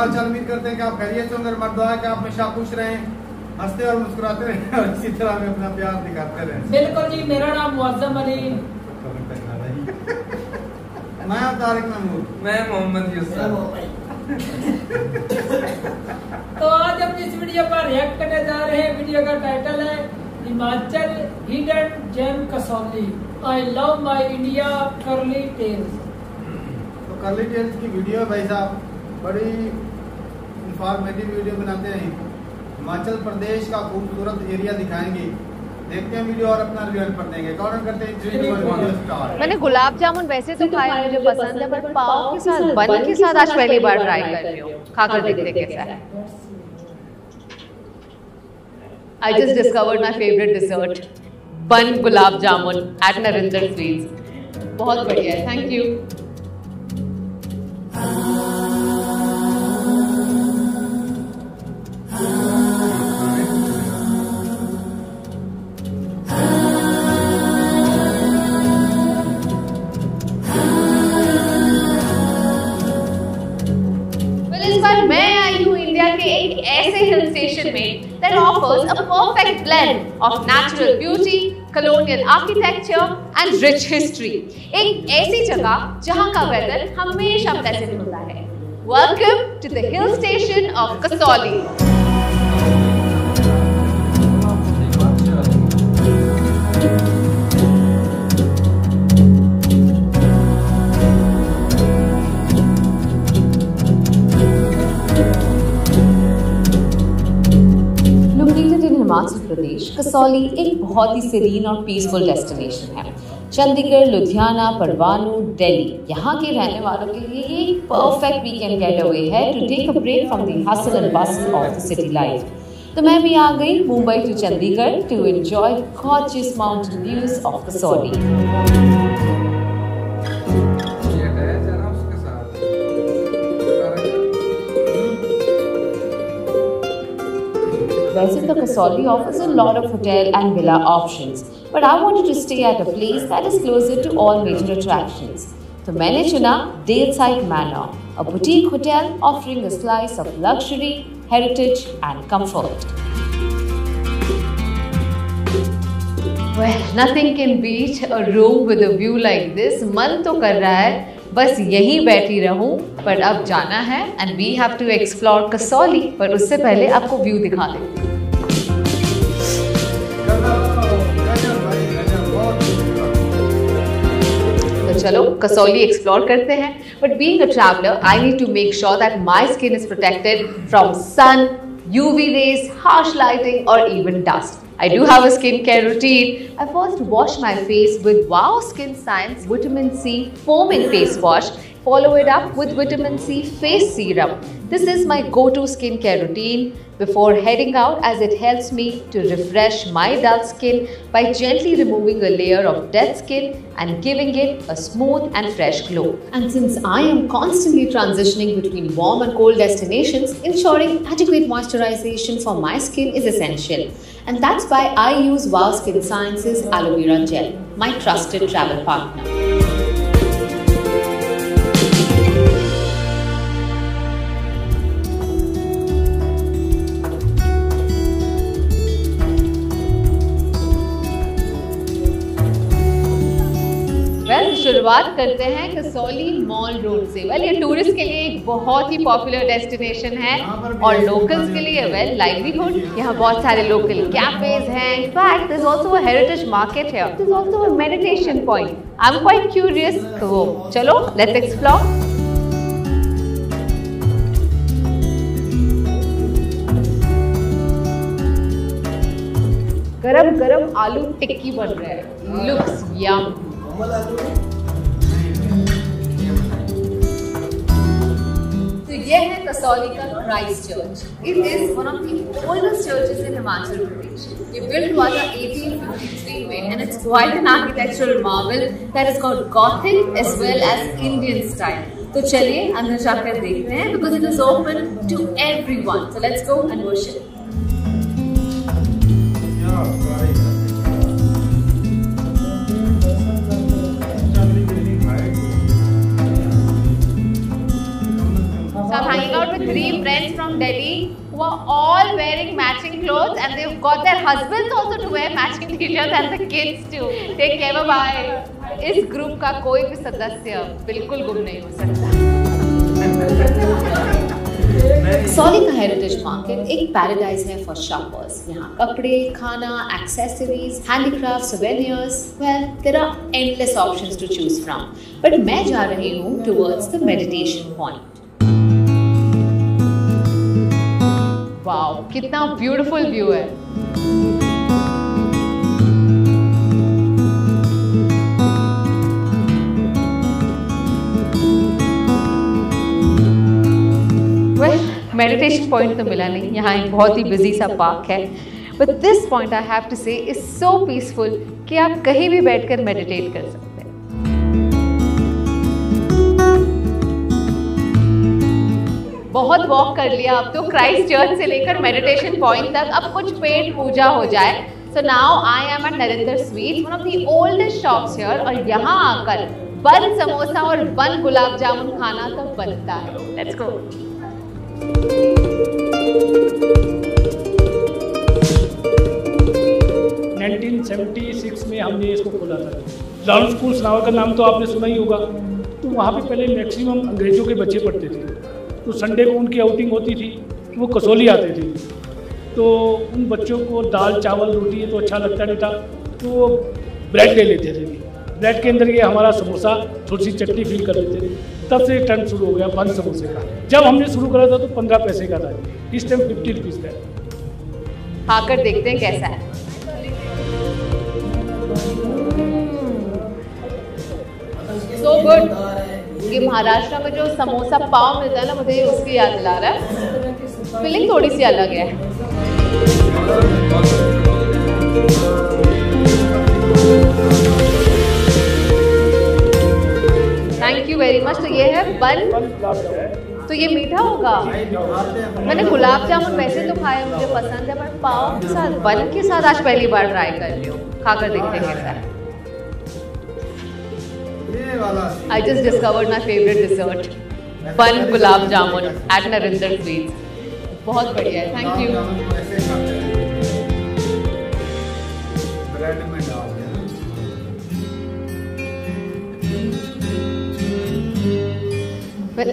हाल चाल? उम्मीद करते हैं कि आप खैरियत से होंगे। मर्द दुआ है कि आप हमेशा खुश रहें, हंसते और मुस्कुराते रहें और इसी तरह में अपना प्यार दिखाते रहें। बिल्कुल जी। मेरा नाम मुअज्जम अली, मैं तारिक महमूद, मैं मोहम्मद यूसुफ। तो आज हम जिस वीडियो पर रिएक्ट करने जा रहे हैं, वीडियो का टाइटल है Himachal hidden gem Kasauli, I love my India curly tales. तो कर्ली टेल्स की वीडियो है भाई साहब, बड़ी इंफॉर्मेटिव वीडियो बनाते हैं। हिमाचल प्रदेश का खूबसूरत एरिया दिखाएंगे। देखते हैं वीडियो और अपना रिव्यू पर देंगे। कौन करते हैं 3 2 1 स्टार्ट। मैंने गुलाब जामुन वैसे तो खाए, मुझे पसंद है, पर पाव के साथ बन के साथ आज पहली बार ट्राई कर रही हूँ। खाकर देखते कैसा है। I just discovered my favorite dessert, bun gulab jamun at Narinder Sweets. बहुत बढ़िया है, थैंक यू। इस बार मैं आई हूँ इंडिया के एक ऐसे हिल स्टेशन में that offers a perfect blend of natural beauty, colonial architecture and rich history. एक ऐसी जगह जहाँ का वेदर हमेशा प्लेजेंट होता है। Welcome to the hill station of Kasoli. Himachal Pradesh, Kasauli एक बहुत ही सीरीन और पीसफुल डेस्टिनेशन है। चंडीगढ़, लुधियाना, परवाणू, दिल्ली, यहाँ के रहने वालों के लिए ये एक परफेक्ट वीकेंड गेटअवे है to take a break from the hustle and bustle of the city life. तो मैं भी आ गई Mumbai to Chandigarh to enjoy gorgeous mountain views of Kasauli. वैसे तो Kasauli offers a lot of hotel and villa options, but I wanted to stay at a place that is closer to all major attractions. तो मैंने चुना Daleside Manor, a boutique hotel offering a slice of luxury, heritage and comfort. Well, nothing can beat a room with a view like this. मन तो कर रहा है बस यहीं बैठी रहूं, पर अब जाना है and we have to explore Kasauli. पर उससे पहले आपको व्यू दिखा दें। तो चलो कसौली एक्सप्लोर करते हैं। But being a traveller I need to make sure that my skin is protected from sun, UV rays, harsh lighting or even dust. I do have a skincare routine. I first wash my face with Wow Skin Science Vitamin C Foaming Face Wash. Follow it up with Vitamin C Face Serum. This is my go-to skincare routine before heading out, as it helps me to refresh my dull skin by gently removing a layer of dead skin and giving it a smooth and fresh glow. And since I am constantly transitioning between warm and cold destinations, ensuring adequate moisturization for my skin is essential. And that's why I use Wow Skin Science's Aloe Vera Gel, my trusted travel partner. शुरुआत करते हैं Kasauli mall road से। Well, ये tourist के लिए एक बहुत ही popular destination है और लोकल्स के लिए वेल लाइवलीहुड। यहाँ बहुत सारे लोकल कैफेज हैं। In fact, there's also a heritage market here. There's also a meditation point. I'm quite curious. तो चलो, let's explore. गरम गरम आलू टिक्की बन रहा है। Looks yum. तो ये है कसौली का Christ Church. It is one of the oldest churches in Himachal Pradesh. ये बिल्ड हुआ था 1853 में and it's quite an architectural marvel that is called Gothic as well as Indian style. तो चलिए अंदर जाकर देखते हैं because it is open to everyone. So let's go and worship. So I'm hanging out with 3 Delhi who are all wearing matching clothes and they've got their husbands also to wear matching t-shirts and the kids too. Take care, bye. इस group का कोई भी सदस्य बिल्कुल गुम नहीं हो सकता। कसौली का हेरिटेज मार्केट एक पैराडाइज है फॉर शॉपर्स। यहाँ कपड़े, खाना, accessories, handicraft, souvenirs, well there are endless options to choose from. But मैं जा रही हूँ towards the meditation point. Wow, कितना ब्यूटीफुल व्यू है। मेडिटेशन पॉइंट तो मिला नहीं, यहाँ एक बहुत ही बिजी सा पार्क है, but this point I have to say is so peaceful कि आप कहीं भी बैठकर मेडिटेट कर सकते हैं। बहुत वॉक कर लिया, अब तो क्राइस्ट चर्च से लेकर मेडिटेशन पॉइंट तक अब कुछ पेट पूजा हो जाए। So now I am at Narendra sweets, one of the oldest shops here, और यहाँ आकर बन समोसा और बन गुलाब जामुन खाना तो बनता है। Let's go. 1976 में हमने इसको खोला था। लॉरेंस स्कूल सनावर का नाम तो आपने सुना ही होगा। तो वहाँ पे पहले मैक्सिमम अंग्रेज़ों के बच्चे पढ़ते थे, तो संडे को उनकी आउटिंग होती थी, वो कसौली आते थे। तो उन बच्चों को दाल चावल रोटी ये तो अच्छा लगता नहीं था, तो वो ब्रेड ले लेते थे। ब्रेड के अंदर ये हमारा समोसा थोड़ी सी चटनी फिल कर लेते थे। तब से टर्न शुरू हो गया बन समोसे का। जब हमने शुरू करा था तो 15 पैसे का था, इस टाइम 50 रुपीज़ का है। खाकर देखते हैं कैसा है। So good. ये महाराष्ट्र में जो समोसा पाव मिलता है ना, मुझे उसकी याद दिला रहा है। फीलिंग थोड़ी सी अलग है। Thank you very much. तो ये है बन, तो ये मीठा होगा। मैंने गुलाब जामुन वैसे तो खाए, मुझे पसंद है, पर पाव के साथ बन के साथ आज पहली बार ट्राई कर रही हूँ। खाकर देखते हैं कैसा है। I just discovered my favorite dessert, bun gulab jamun at Narinder Sweets. बहुत बढ़िया है, थैंक यू।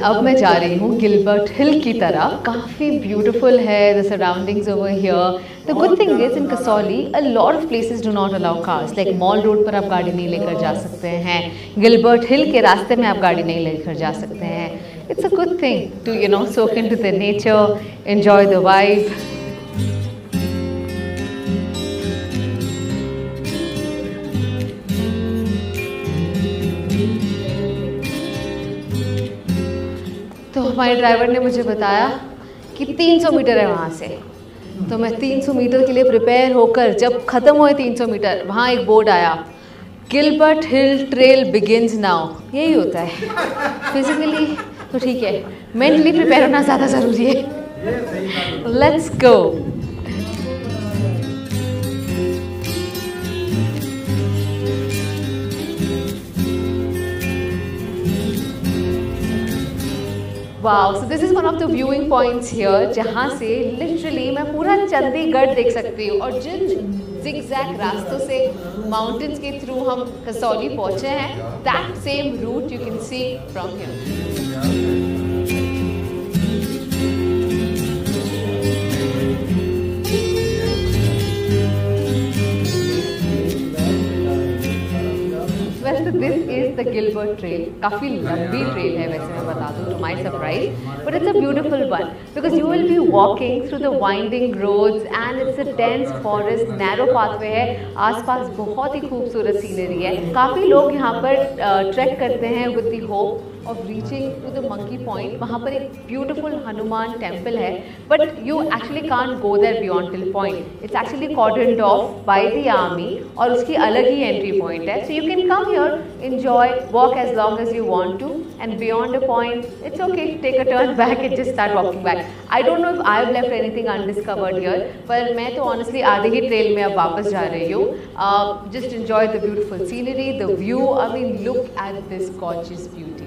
अब मैं जा रही हूँ गिलबर्ट हिल की तरफ। काफ़ी ब्यूटीफुल है the surroundings over here. The good thing is in Kasauli a lot of places do not allow cars, like mall road पर आप गाड़ी नहीं लेकर जा सकते हैं, गिलबर्ट हिल के रास्ते में आप गाड़ी नहीं लेकर जा सकते हैं। It's a good thing to soak in to the nature, enjoy the vibe. तो हमारे ड्राइवर ने मुझे बताया कि 300 मीटर है वहाँ से, तो मैं 300 मीटर के लिए प्रिपेयर होकर जब ख़त्म हुए 300 मीटर, वहाँ एक बोर्ड आया, गिलबर्ट हिल ट्रेल बिगिंस नाउ। यही होता है फिजिकली तो ठीक है, मेंटली प्रिपेयर होना ज़्यादा ज़रूरी है। Let's go. Wow, so this is one of the viewing points here, जहाँ से लिटरली मैं पूरा चंडीगढ़ देख सकती हूँ। और जिन जिगजैग रास्तों से माउंटेन्स के थ्रू हम कसौली पहुँचे हैं, that same route you can see from here. This is the Gilbert trail. काफ़ी लंबी ट्रेल है वैसे, मैं बता दूँ to my surprise, but it's a beautiful one because you will be walking through the winding roads and it's a dense forest, narrow pathway है, आसपास बहुत ही खूबसूरत सीनरी है। काफ़ी लोग यहाँ पर ट्रैक करते हैं with the hope of reaching to the monkey point. वहाँ पर एक beautiful हनुमान टेम्पल है, but you actually can't go there beyond till point. It's actually cordoned off by the army और उसकी अलग ही entry point है. So you can come here, enjoy, walk as long as you want to, and beyond a point, it's okay. Take a turn back and just start walking back. I don't know if I've left anything undiscovered here, पर मैं तो honestly आधे ही trail में अब वापस जा रही हूँ. Just enjoy the beautiful scenery, the view. I mean, look at this gorgeous beauty.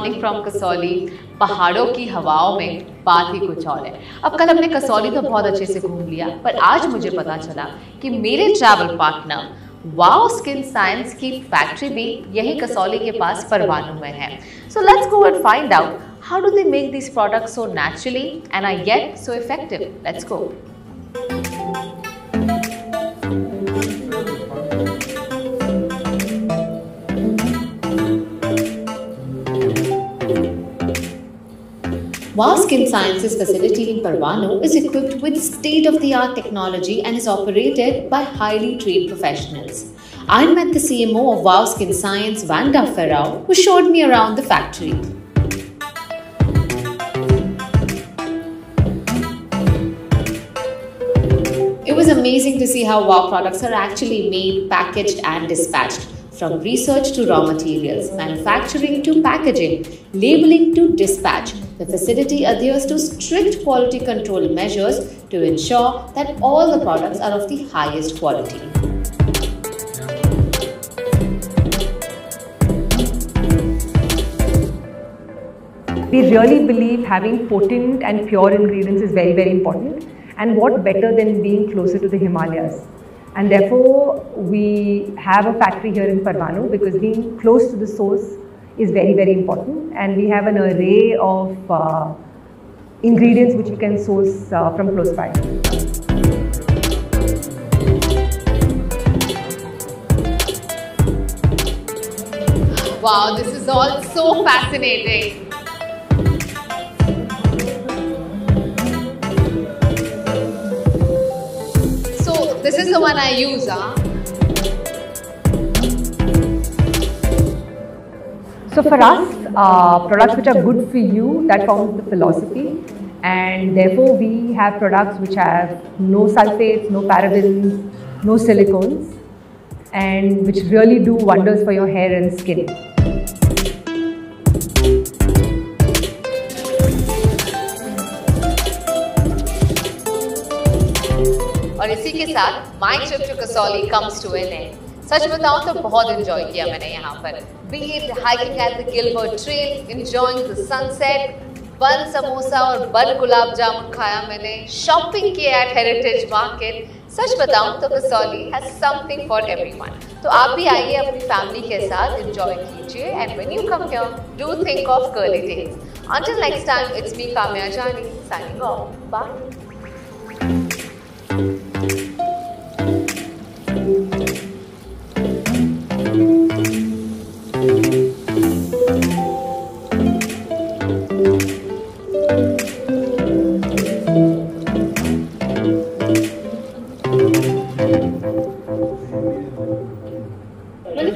Morning from Kasauli. पहाड़ों की हवाओं में बात ही कुछ और है। अब कल हमने कसौली तो बहुत अच्छे से घूम लिया, पर आज मुझे पता चला कि मेरे travel partner wow skin science की फैक्ट्री भी यही कसौली के पास परवाणू में है। सो let's go and find out how do they make these products so naturally and are yet so effective. Let's go. Wow Skin Sciences facility in Parvano is equipped with state-of-the-art technology and is operated by highly trained professionals. I met the CMO of Wow Skin Science, Vanda Ferrao, who showed me around the factory. It was amazing to see how Wow products are actually made, packaged and dispatched. From research to raw materials, manufacturing to packaging, labeling to dispatch, the facility adheres to strict quality control measures to ensure that all the products are of the highest quality. We really believe having potent and pure ingredients is very, very important. And what better than being closer to the Himalayas? And therefore, we have a factory here in Parvano because being close to the source is very, very important. And we have an array of ingredients which we can source from close by. Wow, this is all so fascinating. This is the one I use, So for us, products which are good for you, that forms the philosophy, and therefore we have products which have no sulfates, no parabens, no silicones, and which really do wonders for your hair and skin. और इसी के साथ my trip to Kasauli comes to an end. सच बताऊं तो बहुत enjoy किया मैंने यहाँ पर, be it hiking at the Gilbert Trail, enjoying the sunset, bun samosa और बन गुलाब जामुन खाया मैंने, शॉपिंग किया एट हेरिटेज मार्केट। सच बताऊं तो Kasauli has something for everyone. तो आप भी आइए अपनी फैमिली के साथ एंजॉय कीजिए, and when you come here do think of curly tales. Until next time, it's me Kamya Jani signing of, bye.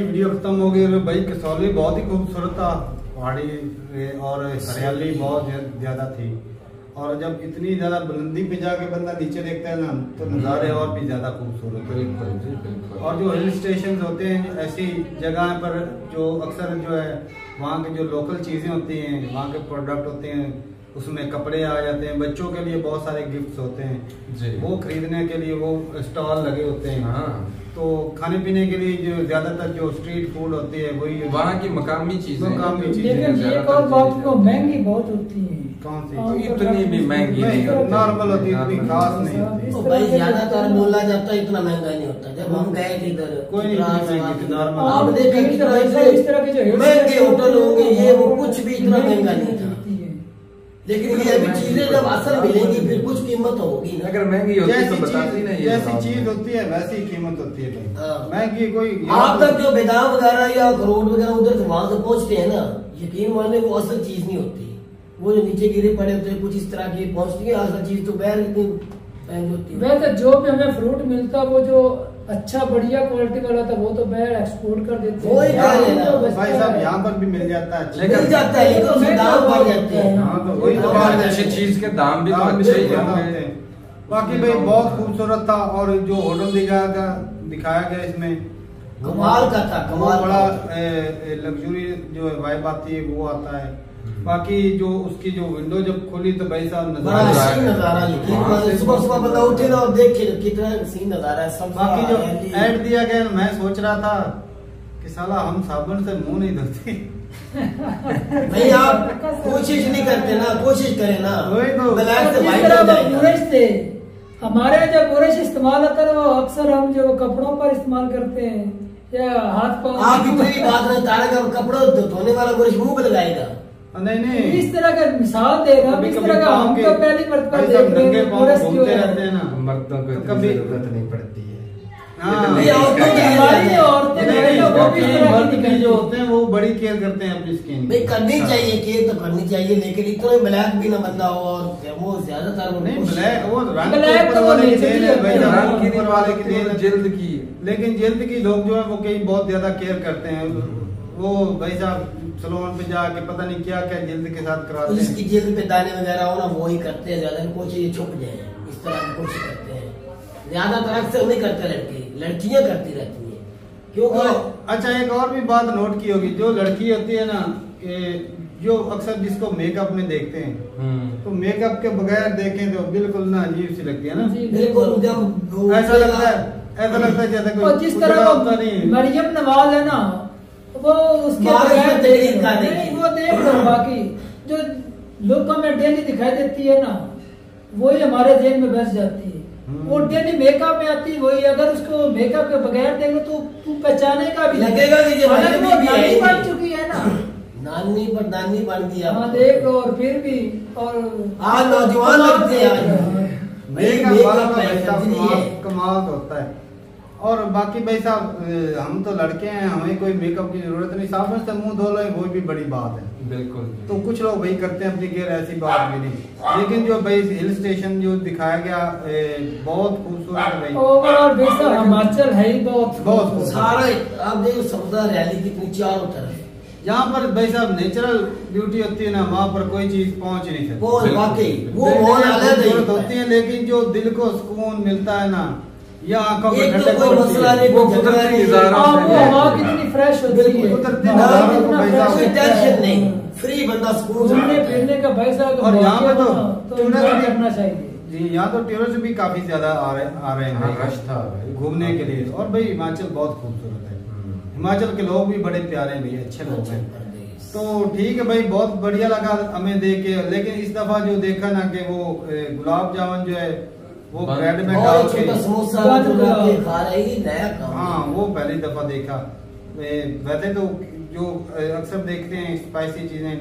Video खत्म हो गई भाई। कसौली बहुत ही खूबसूरत था, पहाड़ी और हरियाली बहुत ज्यादा थी, और जब इतनी ज्यादा बुलंदी पे जाके बंदा नीचे देखता है ना तो नज़ारे और भी ज्यादा खूबसूरत है। और जो हिल स्टेशन होते हैं ऐसी जगह पर जो अक्सर जो है वहाँ के जो लोकल चीजें होती हैं, वहाँ के प्रोडक्ट होते हैं, उसमें कपड़े आ जाते हैं, बच्चों के लिए बहुत सारे गिफ्ट्स होते हैं, वो खरीदने के लिए वो स्टॉल लगे होते हैं। हाँ। तो खाने पीने के लिए जो ज्यादातर जो स्ट्रीट फूड होती है वही वहाँ की मकामी चीजें। लेकिन एक और बात को महंगी बहुत होती है। कौन सी? तो इतनी भी महंगी नहीं होती, नॉर्मल होती है, इतनी खास नहीं होती। तो भाई ज्यादातर बोला जाता है इतना महंगा नहीं होता। जब हम गए थे इधर कोई नहीं, नॉर्मल। आप देखें इस तरह के जो महंगे होटल होंगे ये वो कुछ भी इतना महंगा नहीं था, लेकिन ये अभी चीजें जब असल मिलेंगी फिर कुछ कीमत होगी ना। अगर महंगी होती तो बताती नहीं। जैसी चीज होती है वैसी कीमत होती है भाई। महंगी कोई आप तक जो बेदाम वगैरह या अखरोट वगैरह उधर से वहां से पहुंचते हैं ना, यकीन माने वो असल चीज नहीं होती। वो जो नीचे गिरे पड़े होते हैं कुछ इस तरह की पहुंचती है, असल चीज तो बैर इतनी महंगी होती है। वैसे जो भी हमें फ्रूट मिलता वो जो अच्छा बढ़िया क्वालिटी वाला था वो तो बैर एक्सपोर्ट कर देते हैं। भाई साहब यहाँ पर भी मिल जाता है, मिल जाता है लेकिन उसके दाम बढ़ जाते हैं। हाँ तो वही तो बात है, ऐसी चीज के दाम भी तो अच्छे ही होंगे। बाकी भाई बहुत खूबसूरत था, और जो होटल दिखाया गया इसमें कमाल का था, कमाल बड़ा लग्जरी जो वाइब आती है वो आता है। बाकी जो उसकी जो विंडो जब खोली तो भाई साहब नजारा सुबह सुबह बंदा उठे ना और देखे कितना सीन नजारा है। बाकी जो ऐड दिया गया मैं सोच रहा था कि साला हम साबुन से मुंह नहीं धोते भाई आप कोशिश नहीं करते ना, कोशिश करें ना, वही तो। ब्लैक से जिस व्हाइट तरह हो वो जाएगा। बुरश थे, हमारे जब बुरश इस्तेमाल होता है वो अक्सर हम जो कपड़ों पर इस्तेमाल करते हैं या हाथ पाँव। आप इतनी बात नहीं, तारा का कपड़ा धोने वाला ब्रश मुंह पे लगाएगा। नहीं इस तरह का मिसाल दे रहा हूँ, इस तरह का हम तो पहली मरतबा भाई देख साहब रहे नंगे हैं पाँव बुरश जो घूमते है। रहते हैं ना, मर्दों को तो इतनी कभी जरूरत नहीं पड़ती है। हाँ। नहीं, औरतों की हमारी औरतें नहीं, जो है ना, वो भी इस तरह की मर्द भी दिखाई जो होते हैं वो बड़ी केयर करते हैं अपनी स्किन भाई करनी चाहिए, केयर तो करनी चाहिए, लेकिन इतना ब्लैक भी ना बदला हो और वो ज्यादातर नहीं ब्लैक वो रंग ब्लैक ऊपर तो वो वाले की नेचुरली देन है भाई होता है। साहब, ऊपर वाले की देन है। जल्द की लेकिन जल्द की लोग जो है वो कई बहुत ज्यादा केयर करते हैं, वो भाई साहब सलोन पे जाके पता नहीं क्या क्या जल्द के साथ कराते हैं। जिसकी जेल पे दाने वगैरह हो ना वो ही करते हैं ज्यादा, कोशिश ये छुप जाए इस तरह की कोशिश करते हैं। ज्यादातर अक्सर नहीं करते लड़के, लड़कियां करती रहती हैं क्योंकि और अच्छा एक और भी बात नोट की होगी, जो लड़की होती है ना जो अक्सर जिसको मेकअप में देखते हैं तो मेकअप के बगैर देखें तो बिल्कुल ना अजीब सी लगती है ना, जी, बिल्कुल जब ऐसा लगता है जैसे कोई और जिस उजड़ा तरह होता वो नहीं। मरियम नवाज है ना, वो उसके माँ बगैर इसमें देख तकलीफ का नहीं, देखी। वो देख लो, बाकी जो लोगों में डेली दिखाई देती है ना वही हमारे जेल में बस जाती है। वो डेली मेकअप में आती है वही, अगर उसको मेकअप के बगैर देखो तो तू पहचाने का भी लगेगा कि ये हालांकि मरियम वो बीबी है नानी ही बन नहीं। चुकी है ना, नानी पर नानी बन गया। हाँ देख लो, और फिर भी और आज नौजवान लगते हैं आज। मेकअप मेकअप वाला का भाई साहब नहीं है। कमाल तो होता है। और बाकी भाई साहब हम तो लड़के हैं, हमें कोई मेकअप की जरूरत नहीं, साबुन से मुंह धो लो वो भी बड़ी बात है। बिल्कुल। तो कुछ लोग वही करते हैं अपनी केयर, ऐसी बात भी नहीं। लेकिन जो भाई हिल स्टेशन जो दिखाया गया बहुत खूबसूरत है भाई। ओवरऑल वैसा हिमाचल है ही बहुत बहुत खूबसूरत। सारा आप देखो समुद्र रैली कितनी चारों तरफ, यहाँ पर भाई साहब नेचुरल ब्यूटी होती है ना, वहाँ पर कोई चीज पहुँच नहीं सकती। वो वाकई वो बिल्डिंगें बहुत अलग खूबसूरत है। होती है, लेकिन जो दिल को सुकून मिलता है ना, या आंखों को एक तो ठंडक कोई होती मसला है। नहीं, वो कोई झगड़ा कुदरती नहीं। नजारा हाँ, वो है। हवा कितनी फ्रेश होती है, कुदरती हवा नजारा कितना तो भाई साहब fresh कोई होता है। टेंशन नहीं, फ्री बंदा सुकून से घूमने रहता है। फिरने का भाई साहब और यहाँ पे तो तो टूरिस्ट enjoy भी- करना चाहिए। जी यहाँ तो टूरिस्ट भी काफी ज्यादा आ रहे हैं हाँ, भाई, रश था भाई। घूमने के लिए। और भाई हिमाचल बहुत खूबसूरत है, हिमाचल के लोग भी बड़े प्यारे हैं भाई, अच्छे लोग हैं। तो ठीक है भाई, बहुत बढ़िया लगा हमें देख के। लेकिन इस दफा जो देखा ना कि वो गुलाब जामुन जो है वो ब्रेड में डाल और के, छोटा समोसा जो रखे खा रहे हैं, नया काम हाँ है। वो पहली दफा देखा। वैसे तो जो अक्सर देखते हैं स्पाइसी चीजें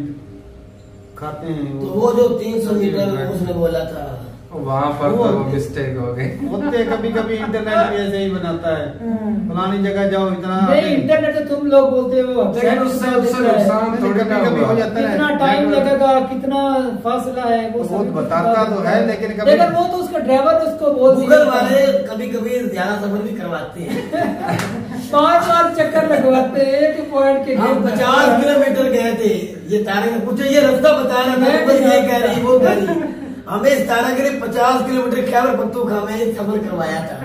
खाते हैं तो वो जो 300 मीटर उसने बोला था, वहाँ पर तो वो मिस्टेक हो गई। होते कभी कभी इंटरनेट भी ऐसे ही बनाता है, फलानी जगह जाओ इतना नहीं, इंटरनेट तो तुम लोग बोलते हो लेकिन उससे नुकसान थोड़ी ना कभी हो हुआ। जाता है, कितना टाइम लगेगा, कितना फासला है, वो वो सब बताता तो है, लेकिन कभी लेकिन वो तो उसका ड्राइवर उसको बोल गूगल वाले कभी कभी ज्यादा सफर भी करवाते हैं। बार चक्कर लगवाते हैं एक पॉइंट के हम लिए। 50 किलोमीटर गए थे, ये तारे ने पूछो ये रास्ता बता रहा था, बस ये कह रही वो कह रही। हमें इस तारा के लिए 50 किलोमीटर खैबर पख्तूनख्वा में सफर करवाया था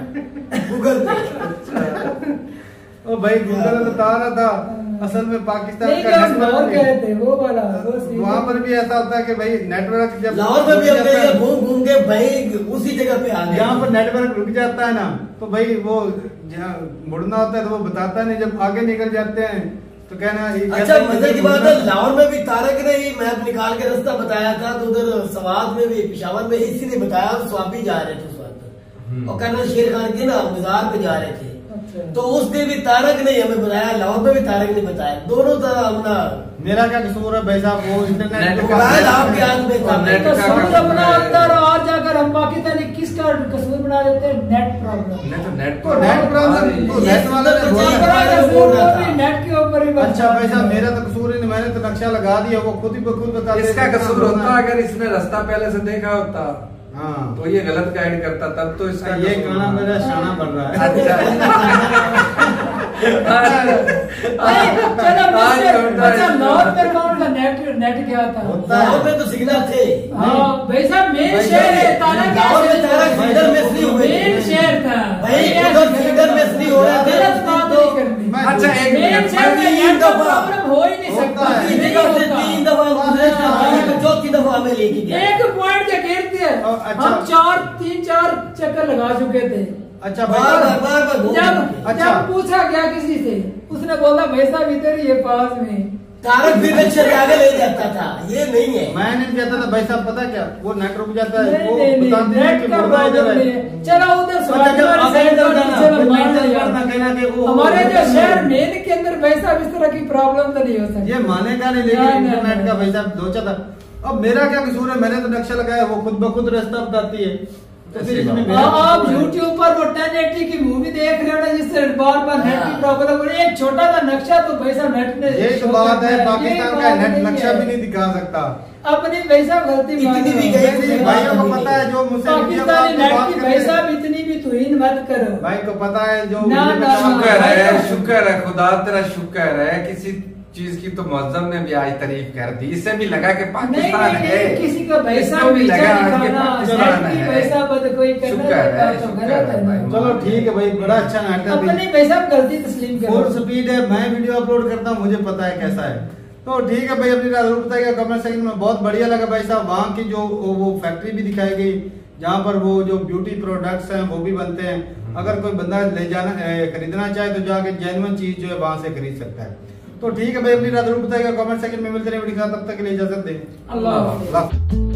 गूगल पे। ओ भाई गूगल बता रहा था, असल में पाकिस्तान नहीं, का क्या हम लाहौर नेटवर्क गए थे, वो वाला वो सीन। वहाँ पर भी ऐसा होता है कि भाई नेटवर्क जब लाहौर में भी रुक हम जाता गए है, घूम घूम के भाई उसी जगह पे आ गए। यहाँ पर नेटवर्क रुक जाता है ना, तो भाई वो जहाँ मुड़ना होता है तो वो बताता नहीं, जब आगे निकल जाते हैं तो कहना ये अच्छा कहते हैं मजे की कि बात है, मुड़ना- लाहौर में भी तारक ने ही मैप निकाल के रास्ता बताया था, तो उधर सवाद में भी पेशावर में इसी ने बताया, स्वाबी जा रहे थे उस वक्त और कर्नल शेर खान के ना मजार पे जा रहे थे। अच्छा। तो उसने भी तारक ने हमें बताया, लाहौर में भी तारक ने बताया, दोनों तरह अपना मेरा क्या कसूर है भाई साहब, वो इंटरनेट नेट को- का- मोबाइल आपके हाथ में था। नेट तो का समझ कसूर अपना है। अंदर और जाकर हम पाकिस्तानी किसका कसूर बना देते हैं, नेट प्रॉब्लम। नहीं तो नेट तो नेट प्रॉब्लम तो नेट वाला ने बोला ये था। कसूर वो भी नेट के ऊपर ही बस। अच्छा भाई साहब मेरा तो कसूर ही नहीं, मैंने तो नक्शा लगा दिया, वो खुद ही बखुद बता देते इसका हैं कसूर कितना होता होना है। अगर इसने रास्ता पहले से देखा होता हाँ तो ये गलत गाइड करता, तब तो इसका ये कसूर गाना होता। मेरा शाना बन रहा है। चलो अच्छा, लाहौर में कौन सा नेट गया था? होता है। लाहौर में तो सिग्नल थे। हाँ भाई साहब, मेन भाई शहर है, साहब, तारा लाहौर में तारा सिग्नल मिस नहीं हुए। मेन शहर था भाई उधर सिग्नल मिस नहीं हो रहा था। गलत बात नहीं करनी। मैं- अच्छा एक मेन मिनट, शहर में मैं नेट का 3 दफा- प्रॉब्लम हो ही नहीं सकता, होता है। इसी नहीं जगह से होता। 3 दफा गुजरे, चौथी दफा हमें लेके गया। एक पॉइंट के गिरते हैं, अच्छा। हम 3-4 चक्कर लगा चुके थे। अच्छा भाई बार साहब, बार घूम जब के। अच्छा। जब पूछा गया किसी से, उसने बोला भाई साहब इधर ही है पास में, तारक भी नक्शा आगे ले जाता था, ये नहीं है। मैं नहीं जाता था भाई साहब, पता क्या वो नेट रुक जाता है, वो नहीं, बताते हैं नेट कि का मुर्गा इधर प्रॉब्लम नहीं है। है। चलो उधर जब आप इधर जाना, फिर मान नेट लिया। करना कहना कि वो हमारे जो शहर मेन के अंदर भाई साहब इस तरह की प्रॉब्लम तो नहीं हो सकती। ये मानेगा नहीं, लेकिन इंटरनेट का भाई साहब लोचा था। अब मेरा क्या कसूर है, मैंने तो नक्शा लगाया, वो खुद ब खुद रास्ता बताती है। तो फिर इसमें मेरा आप कसूर है? YouTube पर वो 1080 की मूवी देख रहे हो ना, जिससे बार बार नेट की प्रॉब्लम हो रही है। एक छोटा सा नक्शा तो भाई साहब नेट ने यही तो शो बात करता है, ये पाकिस्तान बात का नेट नहीं नक्शा है। भी नहीं दिखा सकता। अपनी भाई साहब गलती इतनी मान लो। भी गई नहीं, भाइयों को पता है जो मुझसे वीडियो पाकिस्तानी में नेट बात की करते भाई हैं। साहब इतनी भी तुहीन मत करो। भाई को पता है जो ना, वीडियो में ना, काम शुक्र कर रहा है, शुक्र है खुदा तेरा, शुक्र है किसी चीज की तो मौजम ने भी आज तारीफ कर दी। इससे भी लगा कि नहीं पाकिस्तान नहीं है, नहीं, किसी का भाई इसको साहब भी नीचा लगा कि दिखाना, पाकिस्तान नेट की है। भाई साहब बद कोई करना शुक्र है, ये बात तो शुक्र गलत है है भाई। ना। चलो ठीक है भाई, बड़ा अच्छा नाटक अपनी भाई साहब गलती तस्लीम करो। फुल स्पीड है, मैं वीडियो अपलोड करता हूँ, मुझे पता है कैसा है। तो ठीक है भाई, अपनी राय जरूर बताइएगा कमेंट सेक्शन में। बहुत बढ़िया लगा भाई साहब, वहाँ की जो वो फैक्ट्री भी दिखाई गई जहाँ पर वो जो ब्यूटी प्रोडक्ट्स हैं वो भी बनते हैं। अगर कोई बंदा ले जाना खरीदना चाहे तो जाके जेन्युइन चीज जो है वहां से खरीद सकता है। तो ठीक है भाई, अपनी राय जरूर बताइएगा कमेंट सेक्शन में। मिलते हैं वीडियो के साथ, तब तक के लिए इजाजत दें। अल्लाह हाफ़िज़। अल्लाह।